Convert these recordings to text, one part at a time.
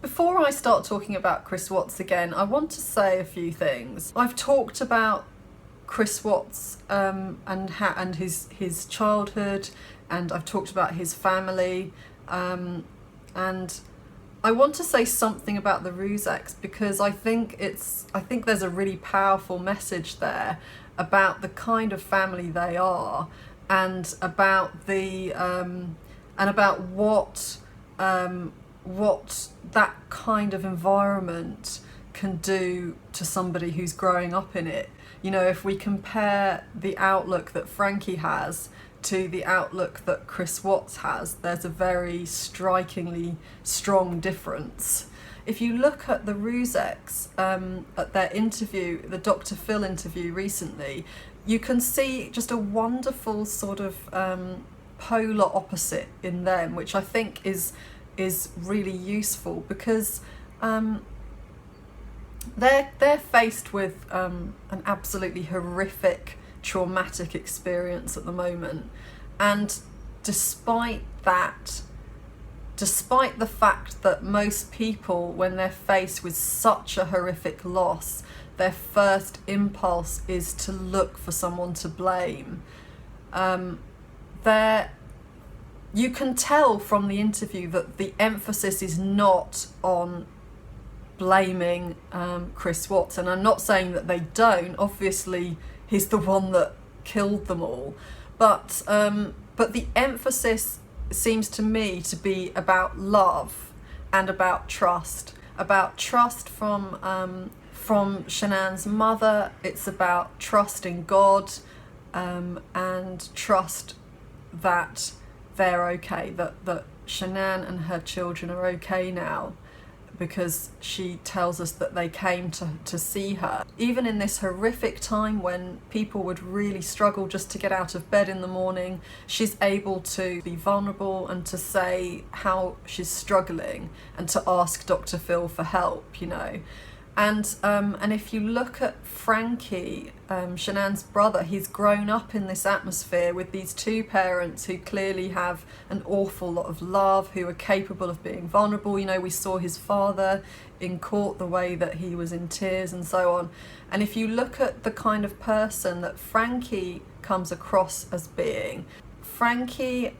Before I start talking about Chris Watts again, I want to say a few things. I've talked about Chris Watts and his childhood, and I've talked about his family, and I want to say something about the Rzuceks because I think there's a really powerful message there about the kind of family they are, and about the and about what that kind of environment can do to somebody who's growing up in it. You know, if we compare the outlook that Frankie has to the outlook that Chris Watts has, there's a very strikingly strong difference. If you look at the Rzuceks, at their interview, the Dr. Phil interview recently, you can see just a wonderful sort of polar opposite in them, which I think is really useful because they're faced with an absolutely horrific traumatic experience at the moment, and despite the fact that most people, when they're faced with such a horrific loss, their first impulse is to look for someone to blame, you can tell from the interview that the emphasis is not on blaming Chris Watts, and I'm not saying that they don't. Obviously he's the one that killed them all, but the emphasis seems to me to be about love and about trust from Shanann's mother. It's about trust in God, and trust that they're okay, that Shanann and her children are okay now, because she tells us that they came to see her. Even in this horrific time when people would really struggle just to get out of bed in the morning, she's able to be vulnerable and to say how she's struggling and to ask Dr. Phil for help, you know. And if you look at Frankie, Shanann's brother, he's grown up in this atmosphere with these two parents who clearly have an awful lot of love, who are capable of being vulnerable. You know, we saw his father in court, the way that he was in tears and so on. And if you look at the kind of person that Frankie comes across as being, Frankie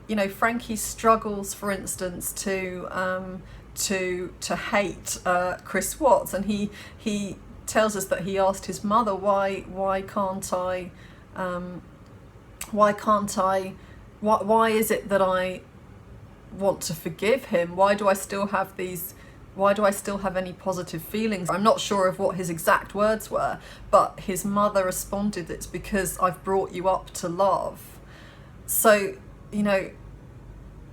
struggles, for instance, to hate Chris Watts, and he tells us that he asked his mother, why is it that I want to forgive him? Why do I still have any positive feelings? I'm not sure of what his exact words were, but his mother responded, it's because I've brought you up to love. So, you know,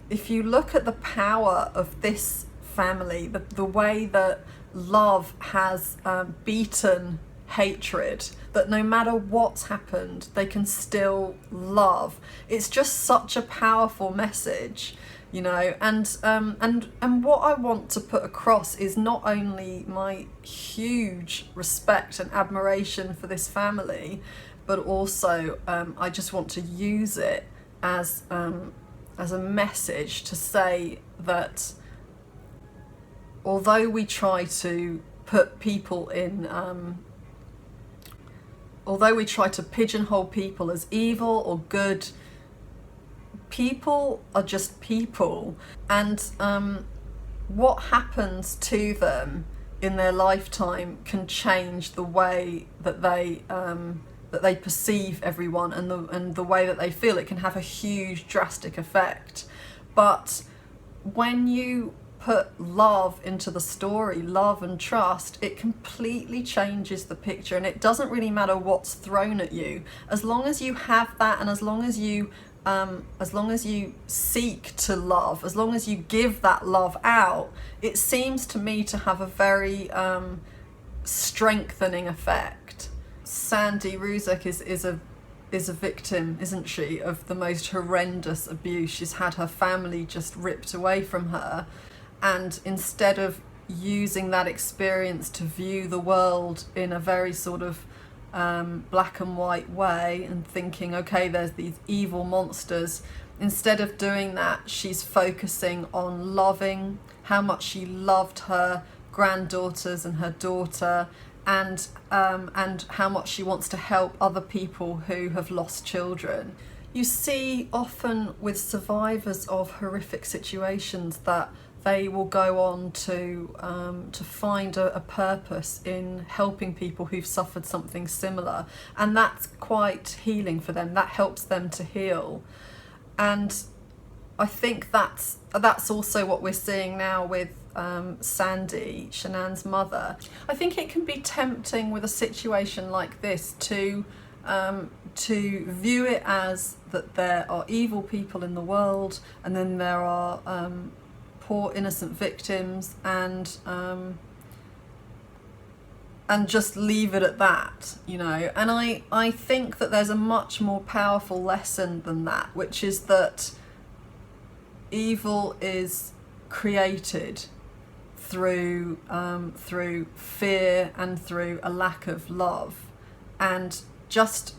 if you look at the power of this family, the way that love has beaten hatred, that no matter what's happened they can still love, it's just such a powerful message, you know. And what I want to put across is not only my huge respect and admiration for this family, but also I just want to use it as a message to say that although we try to put people in, although we try to pigeonhole people as evil or good, people are just people, and what happens to them in their lifetime can change the way that they perceive everyone, and the way that they feel. It can have a huge drastic effect. But when you put love into the story, love and trust, it completely changes the picture, and it doesn't really matter what's thrown at you, as long as you have that, and as long as you seek to love, as long as you give that love out, it seems to me to have a very strengthening effect. Sandy Rzucek is a victim, isn't she, of the most horrendous abuse. She's had her family just ripped away from her, and instead of using that experience to view the world in a very sort of black and white way and thinking, okay, there's these evil monsters, instead of doing that, she's focusing on loving how much she loved her granddaughters and her daughter, and how much she wants to help other people who have lost children. You see often with survivors of horrific situations that they will go on to find a purpose in helping people who've suffered something similar, and that's quite healing for them. That helps them to heal, and I think that's also what we're seeing now with Sandy, Shanann's mother. I think it can be tempting with a situation like this to view it as that there are evil people in the world, and then there are poor innocent victims, and just leave it at that, you know. And I think that there's a much more powerful lesson than that, which is that evil is created through fear and through a lack of love, and just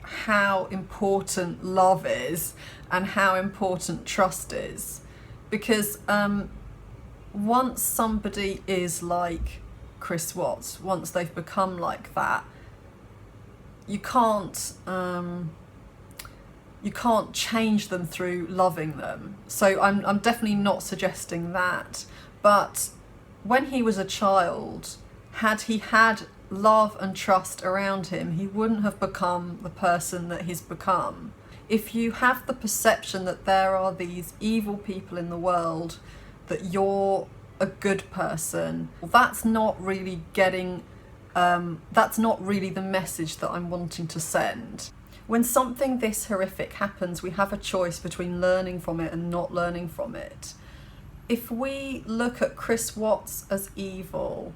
how important love is and how important trust is. Because once somebody is like Chris Watts, once they've become like that, you can't change them through loving them. So I'm definitely not suggesting that. But when he was a child, had he had love and trust around him, he wouldn't have become the person that he's become. If you have the perception that there are these evil people in the world, that you're a good person, that's not really that's not really the message that I'm wanting to send. When something this horrific happens, we have a choice between learning from it and not learning from it. If we look at Chris Watts as evil,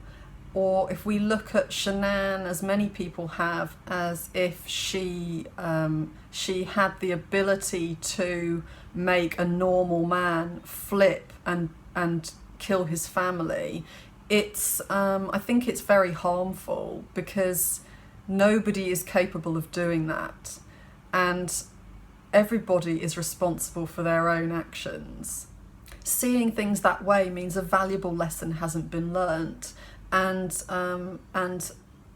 or if we look at Shanann, as many people have, as if she had the ability to make a normal man flip and kill his family, it's I think it's very harmful, because nobody is capable of doing that, and everybody is responsible for their own actions. Seeing things that way means a valuable lesson hasn't been learnt, and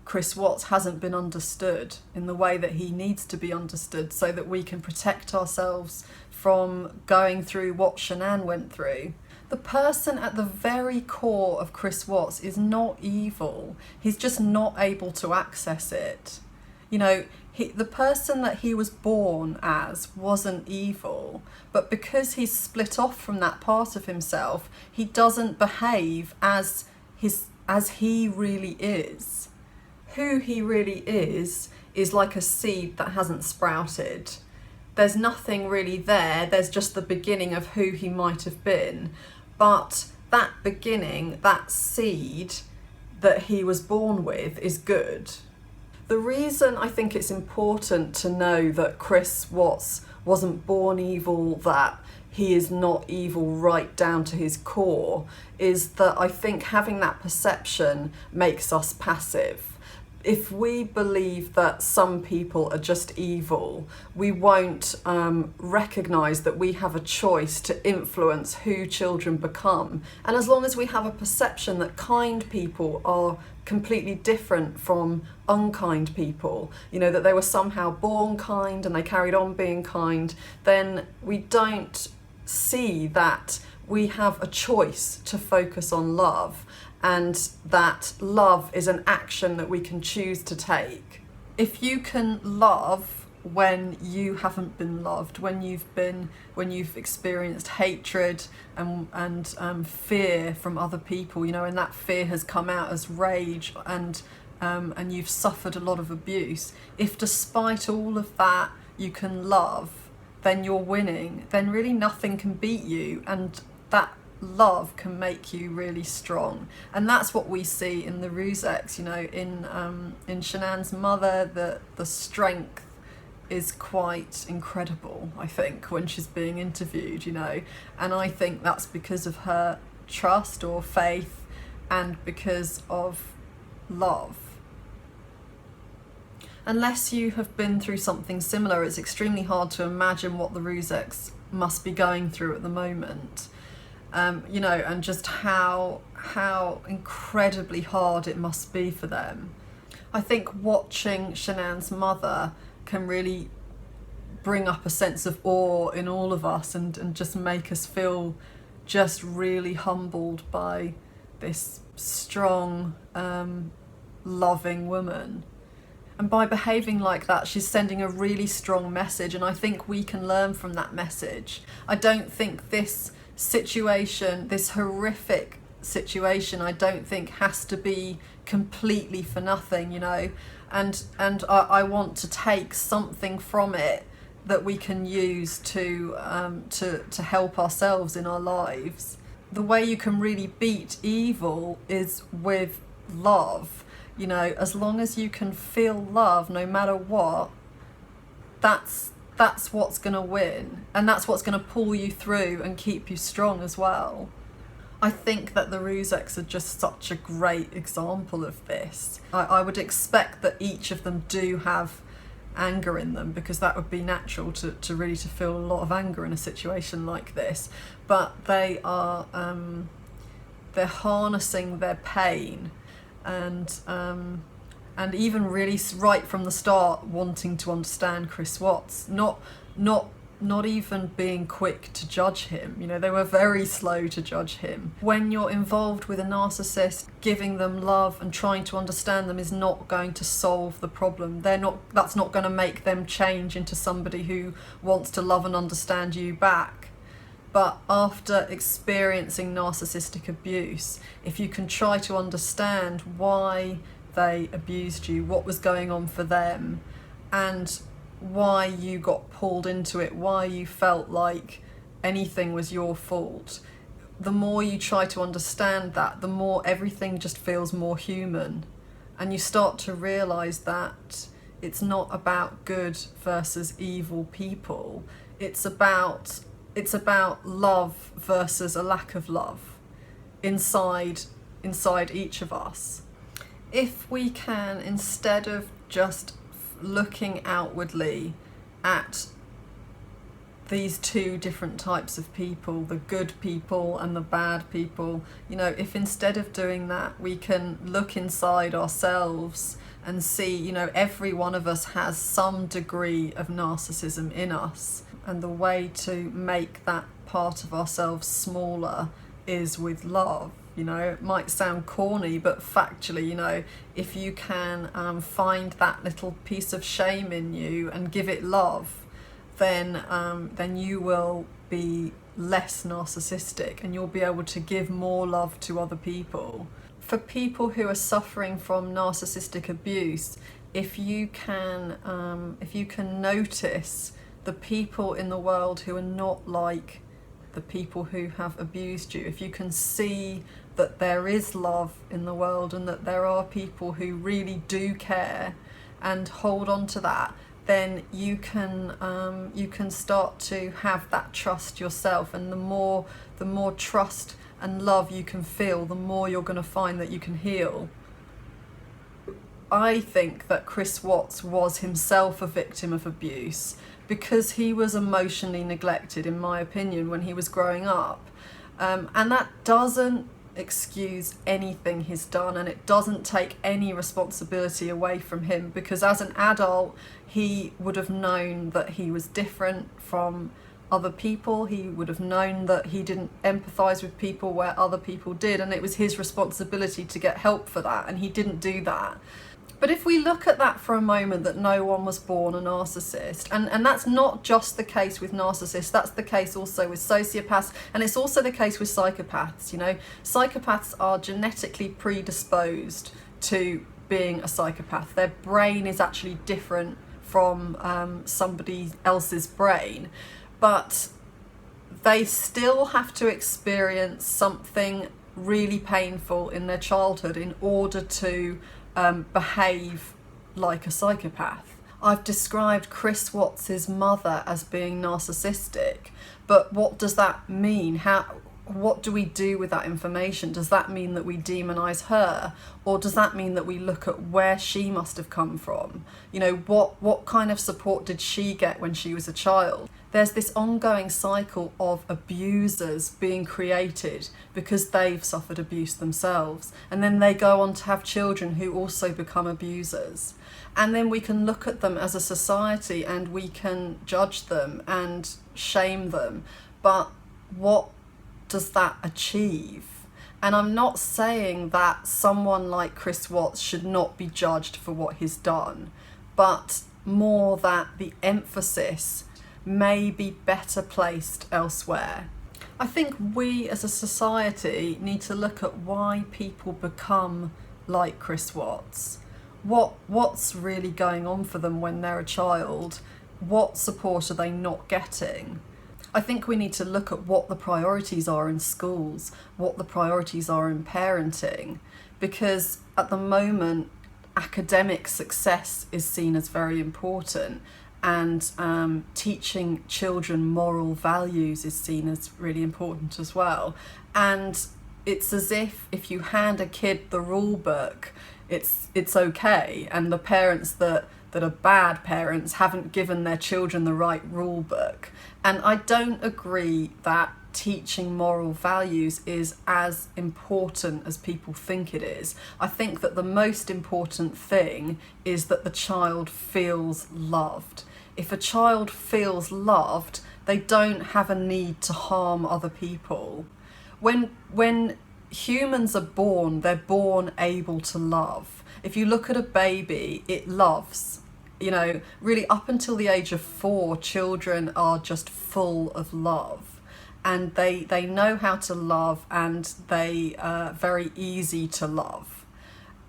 Chris Watts hasn't been understood in the way that he needs to be understood, so that we can protect ourselves from going through what Shanann went through. The person at the very core of Chris Watts is not evil. He's just not able to access it. You know, the person that he was born as wasn't evil, but because he's split off from that part of himself, he doesn't behave as he really is. Who he really is like a seed that hasn't sprouted. There's nothing really there, there's just the beginning of who he might have been. But that beginning, that seed that he was born with, is good. The reason I think it's important to know that Chris Watts wasn't born evil, that he is not evil right down to his core, is that I think having that perception makes us passive. If we believe that some people are just evil, we won't recognise that we have a choice to influence who children become. And as long as we have a perception that kind people are completely different from unkind people, you know, that they were somehow born kind and they carried on being kind, then we don't see that we have a choice to focus on love, and that love is an action that we can choose to take. If you can love when you haven't been loved, when you've experienced hatred and fear from other people, you know, and that fear has come out as rage, and you've suffered a lot of abuse, if despite all of that you can love, then you're winning. Then really nothing can beat you, and that love can make you really strong. And that's what we see in the Rzuceks, you know, in Shanann's mother. The strength is quite incredible, I think, when she's being interviewed, you know, and I think that's because of her trust or faith, and because of love. Unless you have been through something similar, it's extremely hard to imagine what the Rzuceks must be going through at the moment. you know, and just how incredibly hard it must be for them. I think watching Shanann's mother can really bring up a sense of awe in all of us, and just make us feel just really humbled by this strong, loving woman. And by behaving like that, she's sending a really strong message, and I think we can learn from that message. I don't think this situation, this horrific situation, I don't think has to be completely for nothing, you know, and I want to take something from it that we can use to help ourselves in our lives. The way you can really beat evil is with love. You know, as long as you can feel love no matter what, that's what's going to win, and that's what's going to pull you through and keep you strong as well. I think that the Rzuceks are just such a great example of this. I would expect that each of them do have anger in them, because that would be natural to really feel a lot of anger in a situation like this. But they are they're harnessing their pain, and even really right from the start wanting to understand Chris Watts, not even being quick to judge him. You know, they were very slow to judge him. When you're involved with a narcissist, giving them love and trying to understand them is not going to solve the problem. That's not going to make them change into somebody who wants to love and understand you back. But after experiencing narcissistic abuse, if you can try to understand why they abused you, what was going on for them, and why you got pulled into it, why you felt like anything was your fault, the more you try to understand that, the more everything just feels more human. And you start to realise that it's not about good versus evil people. It's about love versus a lack of love inside each of us. If we can, instead of just looking outwardly at these two different types of people, the good people and the bad people, you know, if instead of doing that we can look inside ourselves and see, you know, every one of us has some degree of narcissism in us, and the way to make that part of ourselves smaller is with love. You know, it might sound corny, but factually, you know, if you can find that little piece of shame in you and give it love, then you will be less narcissistic, and you'll be able to give more love to other people. For people who are suffering from narcissistic abuse, if you can notice the people in the world who are not like the people who have abused you, if you can see that there is love in the world and that there are people who really do care, and hold on to that, then you can start to have that trust yourself, and the more trust and love you can feel, the more you're going to find that you can heal. I think that Chris Watts was himself a victim of abuse because he was emotionally neglected, in my opinion, when he was growing up. And that doesn't excuse anything he's done, and it doesn't take any responsibility away from him, because as an adult he would have known that he was different from other people. He would have known that he didn't empathise with people where other people did, and it was his responsibility to get help for that, and he didn't do that. But if we look at that for a moment, that no one was born a narcissist, and that's not just the case with narcissists, that's the case also with sociopaths, and it's also the case with psychopaths. You know, psychopaths are genetically predisposed to being a psychopath. Their brain is actually different from somebody else's brain, but they still have to experience something really painful in their childhood in order to behave like a psychopath. I've described Chris Watts' mother as being narcissistic, but what does that mean? what do we do with that information? Does that mean that we demonize her, or does that mean that we look at where she must have come from? You know, what kind of support did she get when she was a child? There's this ongoing cycle of abusers being created because they've suffered abuse themselves, and then they go on to have children who also become abusers. And then we can look at them as a society and we can judge them and shame them, but what does that achieve? And I'm not saying that someone like Chris Watts should not be judged for what he's done, but more that the emphasis may be better placed elsewhere. I think we as a society need to look at why people become like Chris Watts. What's really going on for them when they're a child? What support are they not getting? I think we need to look at what the priorities are in schools, what the priorities are in parenting, because at the moment academic success is seen as very important, and teaching children moral values is seen as really important as well. And it's as if you hand a kid the rule book, it's okay, and the parents that are bad parents haven't given their children the right rule book. And I don't agree that teaching moral values is as important as people think it is. I think that the most important thing is that the child feels loved. If a child feels loved, they don't have a need to harm other people. When humans are born, they're born able to love. If you look at a baby, it loves. You know, really up until the age of 4, children are just full of love, and they know how to love, and they are very easy to love.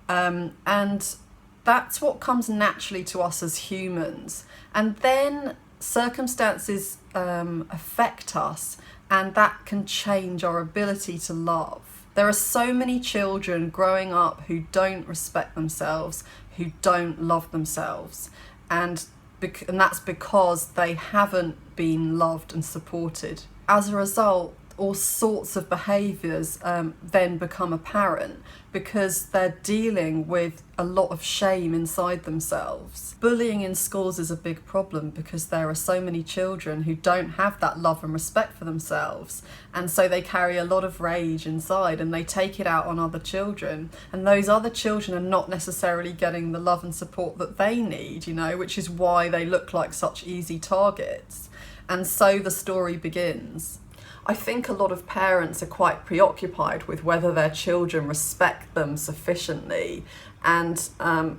And that's what comes naturally to us as humans. And then circumstances affect us, and that can change our ability to love. There are so many children growing up who don't respect themselves, who don't love themselves, and that's because they haven't been loved and supported. As a result, all sorts of behaviours then become apparent because they're dealing with a lot of shame inside themselves. Bullying in schools is a big problem because there are so many children who don't have that love and respect for themselves, and so they carry a lot of rage inside and they take it out on other children, and those other children are not necessarily getting the love and support that they need, you know, which is why they look like such easy targets. And so the story begins. I think a lot of parents are quite preoccupied with whether their children respect them sufficiently, and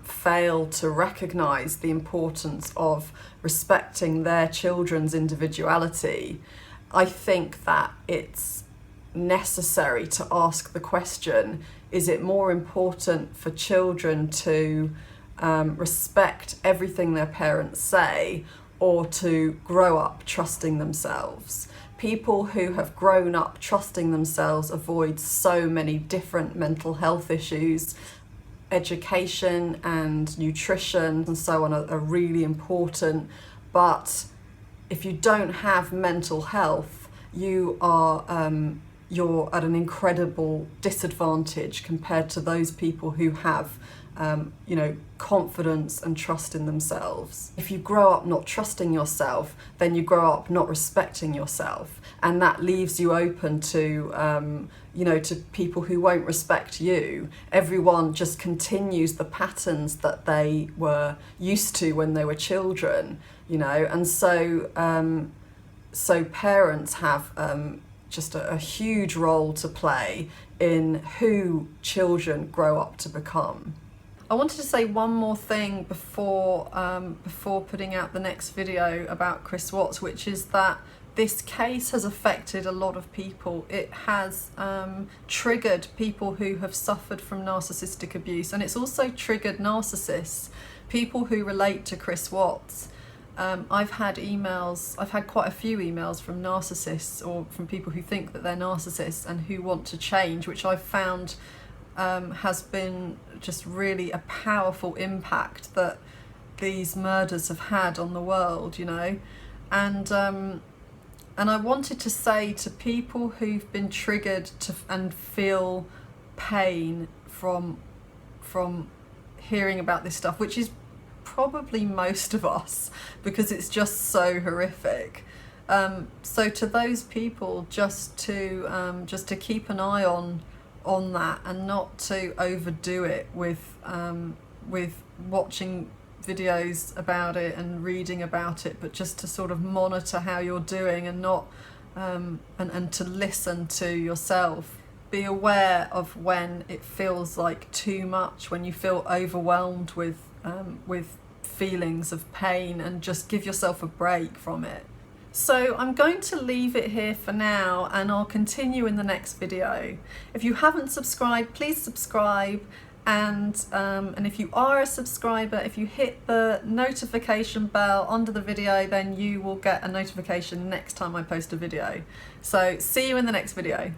fail to recognise the importance of respecting their children's individuality. I think that it's necessary to ask the question, is it more important for children to respect everything their parents say, or to grow up trusting themselves? People who have grown up trusting themselves avoid so many different mental health issues. Education and nutrition and so on are really important, but if you don't have mental health, you're at an incredible disadvantage compared to those people who have confidence and trust in themselves. If you grow up not trusting yourself, then you grow up not respecting yourself, and that leaves you open to to people who won't respect you. Everyone just continues the patterns that they were used to when they were children, and so parents have just a huge role to play in who children grow up to become. I wanted to say one more thing before putting out the next video about Chris Watts, which is that this case has affected a lot of people. It has triggered people who have suffered from narcissistic abuse, and it's also triggered narcissists, people who relate to Chris Watts. I've had quite a few emails from narcissists, or from people who think that they're narcissists and who want to change, which I've found has been just really a powerful impact that these murders have had on the world, and And I wanted to say to people who've been triggered and feel pain from hearing about this stuff, which is probably most of us because it's just so horrific. So to those people, just to keep an eye on that and not to overdo it with watching videos about it and reading about it, but just to sort of monitor how you're doing and not and to listen to yourself. Be aware of when it feels like too much, when you feel overwhelmed with feelings of pain, and just give yourself a break from it. So I'm going to leave it here for now, and I'll continue in the next video. If you haven't subscribed, please subscribe, and if you are a subscriber, if you hit the notification bell under the video, then you will get a notification next time I post a video. So see you in the next video.